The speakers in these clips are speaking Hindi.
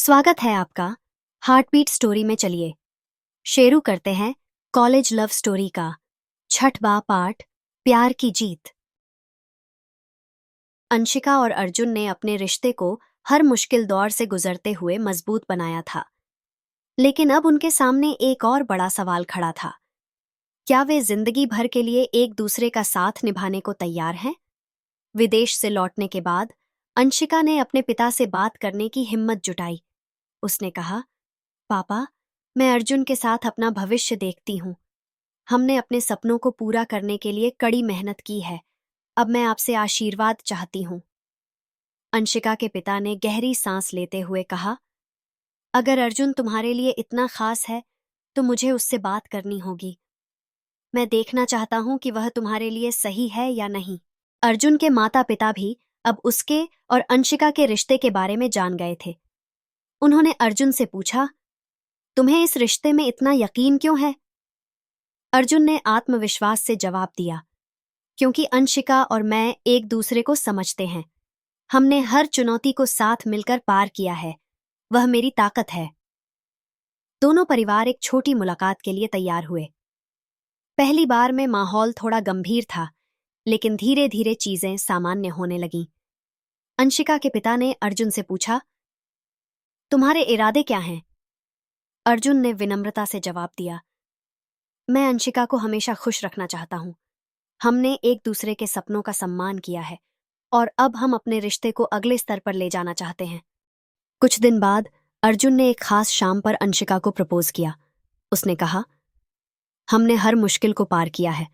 स्वागत है आपका हार्टबीट स्टोरी में। चलिए शेरू करते हैं कॉलेज लव स्टोरी का 6वां पार्ट, प्यार की जीत। अंशिका और अर्जुन ने अपने रिश्ते को हर मुश्किल दौर से गुजरते हुए मजबूत बनाया था, लेकिन अब उनके सामने एक और बड़ा सवाल खड़ा था। क्या वे जिंदगी भर के लिए एक दूसरे का साथ निभाने को तैयार हैं? विदेश से लौटने के बाद अंशिका ने अपने पिता से बात करने की हिम्मत जुटाई। उसने कहा, पापा, मैं अर्जुन के साथ अपना भविष्य देखती हूँ। हमने अपने सपनों को पूरा करने के लिए कड़ी मेहनत की है। अब मैं आपसे आशीर्वाद चाहती हूँ। अंशिका के पिता ने गहरी सांस लेते हुए कहा, अगर अर्जुन तुम्हारे लिए इतना खास है तो मुझे उससे बात करनी होगी। मैं देखना चाहता हूँ कि वह तुम्हारे लिए सही है या नहीं। अर्जुन के माता पिता भी अब उसके और अंशिका के रिश्ते के बारे में जान गए थे। उन्होंने अर्जुन से पूछा, तुम्हें इस रिश्ते में इतना यकीन क्यों है? अर्जुन ने आत्मविश्वास से जवाब दिया, क्योंकि अंशिका और मैं एक दूसरे को समझते हैं। हमने हर चुनौती को साथ मिलकर पार किया है। वह मेरी ताकत है। दोनों परिवार एक छोटी मुलाकात के लिए तैयार हुए। पहली बार में माहौल थोड़ा गंभीर था, लेकिन धीरे धीरे चीजें सामान्य होने लगीं। अंशिका के पिता ने अर्जुन से पूछा, तुम्हारे इरादे क्या हैं? अर्जुन ने विनम्रता से जवाब दिया, मैं अंशिका को हमेशा खुश रखना चाहता हूँ। हमने एक दूसरे के सपनों का सम्मान किया है और अब हम अपने रिश्ते को अगले स्तर पर ले जाना चाहते हैं। कुछ दिन बाद अर्जुन ने एक खास शाम पर अंशिका को प्रपोज किया। उसने कहा, हमने हर मुश्किल को पार किया है।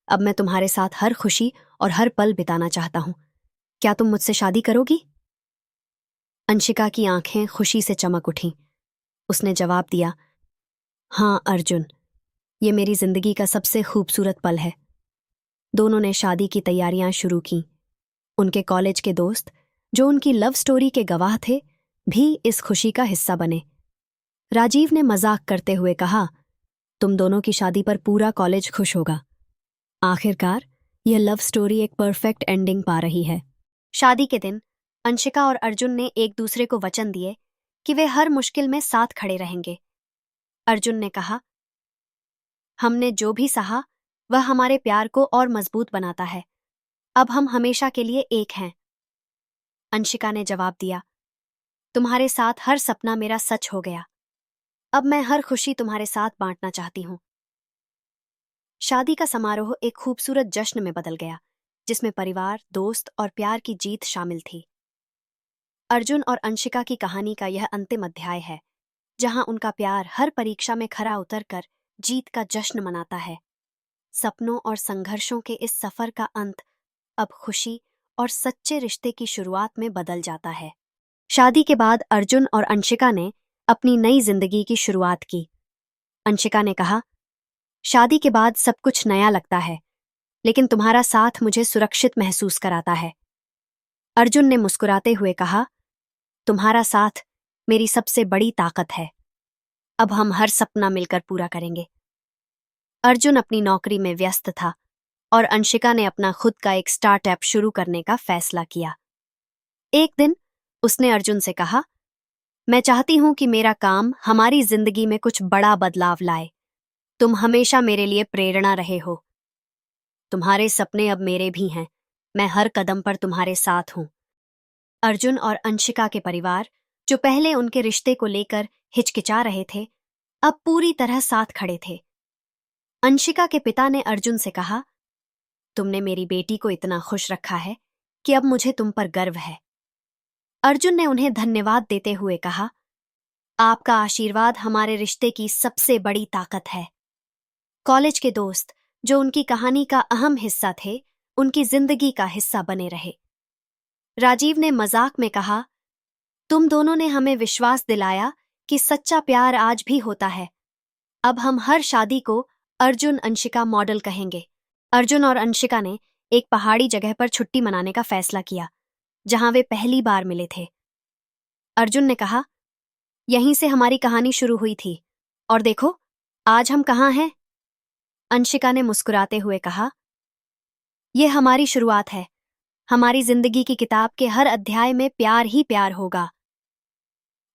अब मैं तुम्हारे साथ हर खुशी और हर पल बिताना चाहता हूं। क्या तुम मुझसे शादी करोगी? अंशिका की आंखें खुशी से चमक उठीं। उसने जवाब दिया, हाँ अर्जुन, ये मेरी जिंदगी का सबसे खूबसूरत पल है। दोनों ने शादी की तैयारियां शुरू की। उनके कॉलेज के दोस्त, जो उनकी लव स्टोरी के गवाह थे, भी इस खुशी का हिस्सा बने। राजीव ने मजाक करते हुए कहा, तुम दोनों की शादी पर पूरा कॉलेज खुश होगा। आखिरकार यह लव स्टोरी एक परफेक्ट एंडिंग पा रही है। शादी के दिन अंशिका और अर्जुन ने एक दूसरे को वचन दिए कि वे हर मुश्किल में साथ खड़े रहेंगे। अर्जुन ने कहा, हमने जो भी सहा वह हमारे प्यार को और मजबूत बनाता है। अब हम हमेशा के लिए एक हैं। अंशिका ने जवाब दिया, तुम्हारे साथ हर सपना मेरा सच हो गया। अब मैं हर खुशी तुम्हारे साथ बांटना चाहती हूँ। शादी का समारोह एक खूबसूरत जश्न में बदल गया, जिसमें परिवार, दोस्त और प्यार की जीत शामिल थी। अर्जुन और अंशिका की कहानी का यह अंतिम अध्याय है, जहां उनका प्यार हर परीक्षा में खरा उतरकर जीत का जश्न मनाता है। सपनों और संघर्षों के इस सफर का अंत अब खुशी और सच्चे रिश्ते की शुरुआत में बदल जाता है। शादी के बाद अर्जुन और अंशिका ने अपनी नई जिंदगी की शुरुआत की। अंशिका ने कहा, शादी के बाद सब कुछ नया लगता है, लेकिन तुम्हारा साथ मुझे सुरक्षित महसूस कराता है। अर्जुन ने मुस्कुराते हुए कहा, तुम्हारा साथ मेरी सबसे बड़ी ताकत है। अब हम हर सपना मिलकर पूरा करेंगे। अर्जुन अपनी नौकरी में व्यस्त था और अंशिका ने अपना खुद का एक स्टार्टअप शुरू करने का फैसला किया। एक दिन उसने अर्जुन से कहा, मैं चाहती हूं कि मेरा काम हमारी जिंदगी में कुछ बड़ा बदलाव लाए। तुम हमेशा मेरे लिए प्रेरणा रहे हो। तुम्हारे सपने अब मेरे भी हैं। मैं हर कदम पर तुम्हारे साथ हूं। अर्जुन और अंशिका के परिवार, जो पहले उनके रिश्ते को लेकर हिचकिचा रहे थे, अब पूरी तरह साथ खड़े थे। अंशिका के पिता ने अर्जुन से कहा, तुमने मेरी बेटी को इतना खुश रखा है कि अब मुझे तुम पर गर्व है। अर्जुन ने उन्हें धन्यवाद देते हुए कहा, आपका आशीर्वाद हमारे रिश्ते की सबसे बड़ी ताकत है। कॉलेज के दोस्त, जो उनकी कहानी का अहम हिस्सा थे, उनकी जिंदगी का हिस्सा बने रहे। राजीव ने मजाक में कहा, तुम दोनों ने हमें विश्वास दिलाया कि सच्चा प्यार आज भी होता है। अब हम हर शादी को अर्जुन अंशिका मॉडल कहेंगे। अर्जुन और अंशिका ने एक पहाड़ी जगह पर छुट्टी मनाने का फैसला किया, जहां वे पहली बार मिले थे। अर्जुन ने कहा, यहीं से हमारी कहानी शुरू हुई थी, और देखो आज हम कहाँ हैं। अंशिका ने मुस्कुराते हुए कहा, यह हमारी शुरुआत है। हमारी जिंदगी की किताब के हर अध्याय में प्यार ही प्यार होगा।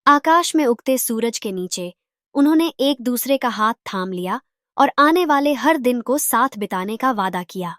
आकाश में उगते सूरज के नीचे उन्होंने एक दूसरे का हाथ थाम लिया और आने वाले हर दिन को साथ बिताने का वादा किया।